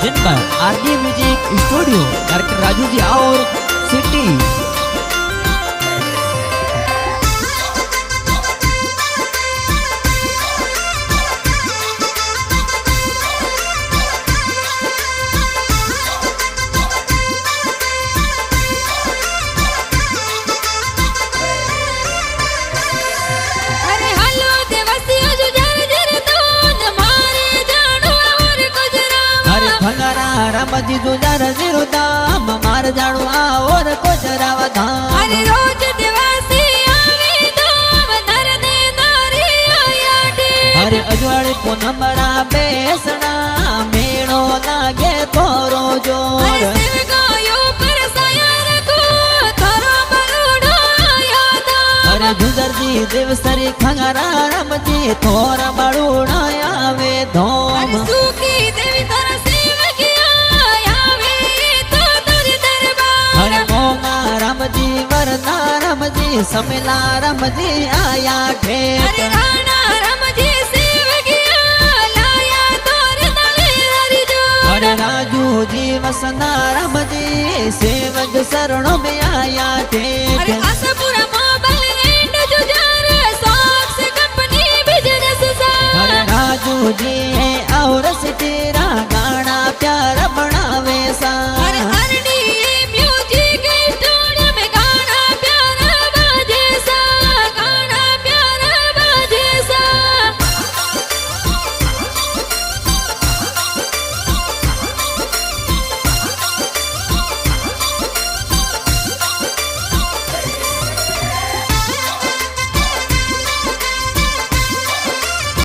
Present by RD music studio, director Raju ji और city. Ramji जुजार zero दाम मार जाणू और को जरावा धाम। अरे रोज दिवासी आवे धाम नर ने नारी आया डे। अरे अजवाड़ी पूनमरा बेसना मेणो लागे तोरो जोर। अरे शिवगायो पर सायर को थारो बरुडो आया धाम। अरे जुजार जी देवसरी खंगारा रामजी थोरा बरुडा आवे धोम। अरे सुखी देवी तारा रामजी वरना रामजी समेला रामजी आया ठेठ। अरे राणा रामजी सेव गया लाया तोर नले हरिजो। अरे राजू जी वसना रामजी सेवक शरणों में आया ठेठ। अरे Ashapura mobile and जुजार socks company business सा। अरे राजू जी है और सिटी रा गाना प्यार बनावे सा।